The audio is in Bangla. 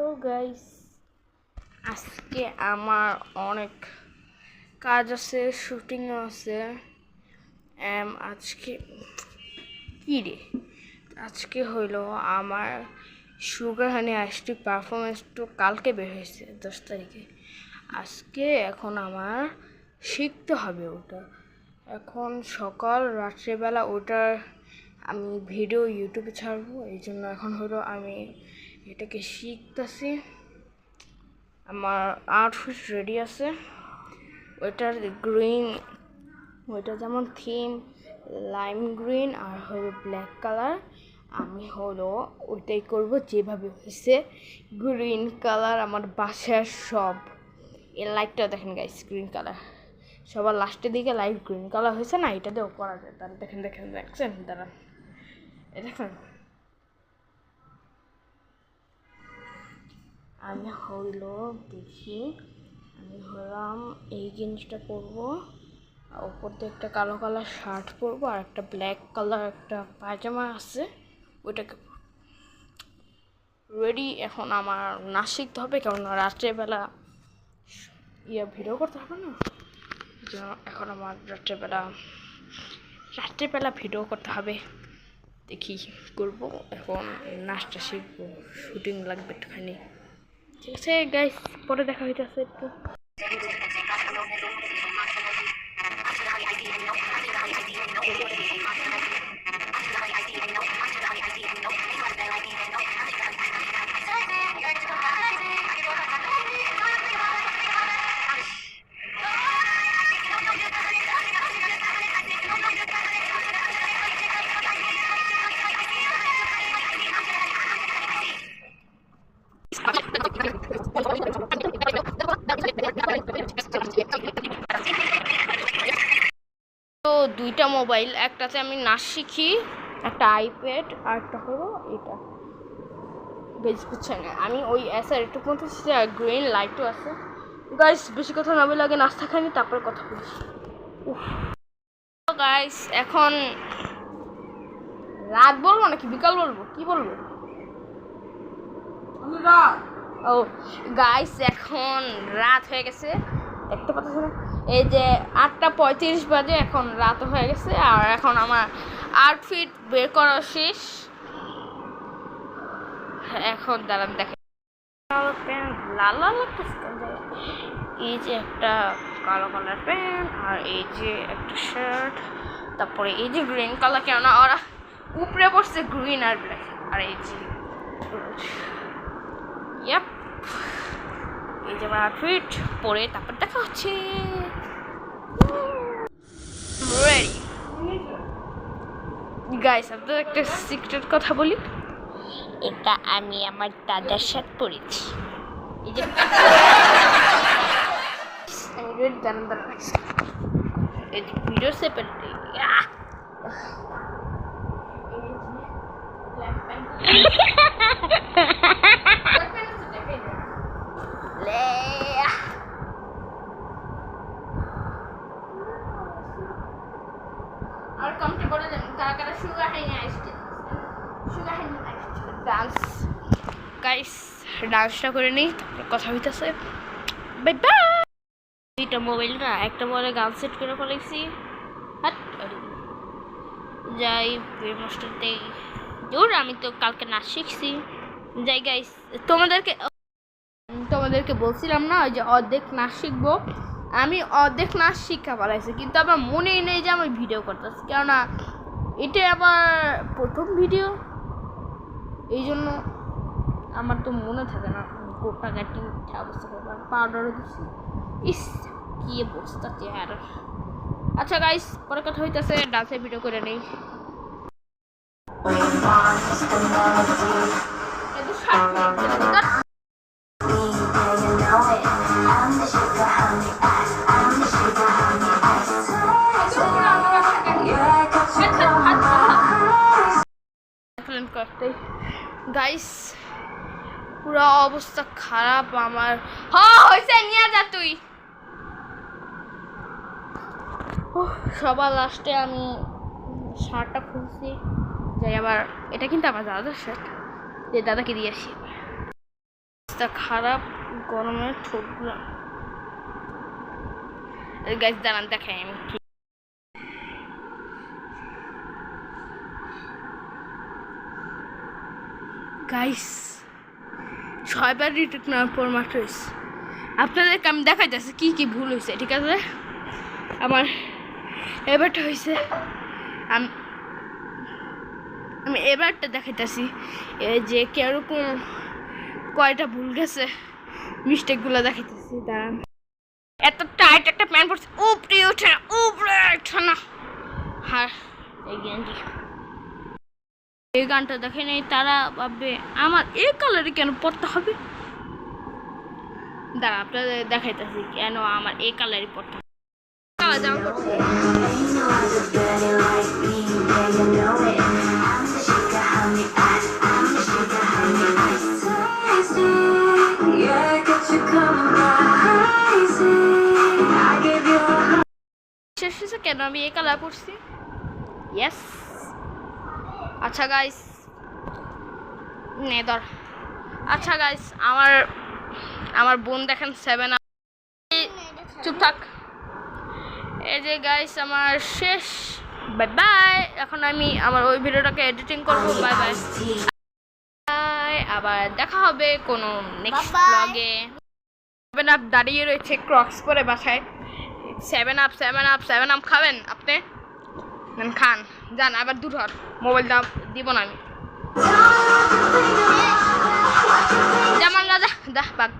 হ্যালো গাইস, আজকে আমার অনেক কাজ আছে, শুটিং আছে। আজকে কি রে আজকে হইলো আমার সুগার হানি আইসটি পারফরমেন্স তো কালকে বের হয়েছে 10 তারিখে। আজকে এখন আমার শিখতে হবে ওটা। এখন সকাল রাত্রেবেলা ওটার আমি ভিডিও ইউটিউবে ছাড়বো, এই জন্য এখন হলো আমি এটাকে শিখতেছি। আমার আউটফিট রেডি আছে, ওইটার গ্রিন, ওইটা যেমন থিম লাইম গ্রিন আর হলো ব্ল্যাক কালার। আমি হলো ওইটাই করব যেভাবে হয়েছে গ্রিন কালার। আমার বাসার সব এর লাইটটা দেখেন গাইস, গ্রিন কালার। সবার লাস্টের দিকে লাইট গ্রিন কালার হয়েছে না, এটা দিয়েও করা যায়। তাহলে দেখছেন দাঁড়ান, এই দেখেন আমি হইলো দেখি, আমি হলাম এই জিনিসটা পরবো, আর উপর দিয়ে একটা কালো কালার শার্ট পরবো আর একটা ব্ল্যাক কালার একটা পায়জামা আছে, ওইটাকে রেডি। এখন আমার নাচ শিখতে হবে, কারণ রাত্রেবেলা ভিডিও করতে হবে না, এখন আমার রাত্রেবেলা ভিডিও করতে হবে। দেখি করবো, এখন নাচটা শিখবো, শুটিং লাগবে একটুখানি। ঠিক আছে গাইস, পরে দেখা হইতেছে একটু। তো দুইটা মোবাইল, একটাতে আমি নাচ শিখি, একটা আইপ্যাড, আর একটা হলো এটা বেশ বুঝছেন। আমি ওই এসআর একটু মতো গ্রিন লাইটও আছে। গাইস বেশি কথা না বলে আগে নাস্তা খাইনি, তারপরে কথা বলছি। গাইস এখন রাত বলবো নাকি বিকাল বলবো, কি বলবো? ও গাইস এখন রাত হয়ে গেছে, দেখতে পাচ্ছ না, এই যে 8:35 বাজে, এখন রাত হয়ে গেছে। আর এখন আমার আউটফিট বের করা শেষ। এখন দাঁড়ান দেখেন, প্যান্ট লাল লাল লাগতেছে, এই যে একটা কালো কালার প্যান্ট, আর এই যে একটা শার্ট, তারপরে এই যে গ্রিন কালার, কেননা ওরা উপরে পড়ছে গ্রিন আর ব্ল্যাক, আর এই যে এই যে আমার আউটফিট পরে তারপর দেখা হচ্ছে। রেডি গাইস, আপনাদের একটা সিক্রেট কথা বলি, এটা আমি আমার দাদার সাথে পড়েছি। এই যে আমি রেডি, দাঁড়ান এই যে ভিডিও সেপেল আর কমতে বলে যাবেন কারা সুগার হানি আইসক্রিম, সুগার হানি আইসক্রিম ডান্স। গাইস ডান্সটা করে নিই, তারপর কথা হইতেছে। Bye bye. দুইটা মোবাইল না, একটা বলে গান সেট করে ফেলেছি, যাই মাস্টারতে জোর। আমি তো কালকে নাচ শিখছি। যাই গাইস, তোমাদেরকে বলছিলাম না ওই যে অর্ধেক নাচ শিখবো, আমি অর্ধেক নাচ শিক্ষা পালাইছি, কিন্তু আমার মনেই নেই যে আমি ভিডিও করতেছি, কেননা এটা আবার প্রথম ভিডিও, এই জন্য আমার তো মনে থাকে না। গোটা গাটি উঠে অবস্থা করবো, পাউডারও দিচ্ছি, ইস কি অবস্থা চেহারা। আচ্ছা গাইস, পরে কথা হইতেছে, ডান্সের ভিডিও করে নেই। গাইস পুরো অবস্থা খারাপ আমার। হয়েছে, নিয়ে যা তুই। সবার লাস্টে আমি শার্টটা খুলছি, যাই আবার, এটা কিন্তু আমার দাদার শার্ট, যে দাদাকে দিয়ে আসি। খারাপ গরমের ঠোঁটগুলো গাইস দাঁড়ান দেখাই আমি গাইস 6বার রিটেক নেওয়ার পর মাত্র আপনাদেরকে আমি দেখাই যাচ্ছে কি কি ভুল হয়েছে ঠিক আছে আমার এবারটা হয়েছে আমি এবারটা দেখাইতেছি যে কিরকম কয়টা ভুল গেছে মিস্টেকগুলো দেখাইতেছি দাঁড়ান এত টাইট একটা প্যান্ট পরছে উপরে ওঠে না হ্যাঁ এই গানটা দেখে নেই তারা ভাববে আমার এই কালারে কেন পড়তে হবে দাঁড়া আপনাদের দেখাইতেছি কেন আমার এই কালারই পড়তে হবে কেন আমি এই কালার পড়ছি ইয়েস আচ্ছা গাইস নেদর আচ্ছা গাইস আমার বোন দেখেন 7 আপ চুপ থাক এই যে গাইস আমার শেষ বাই বাই এখন আমি আমার ওই ভিডিওটাকে এডিটিং করব বাই বাই আবার দেখা হবে কোনো নেক্সট ব্লগে 7 আপ দাঁড়িয়ে রয়েছে ক্রক্স পরে বাসায় 7 আপ খাবেন আপনি খান যান আবার দূর হর মোবাইলটা দিব না আমি যেমন যা বাঘ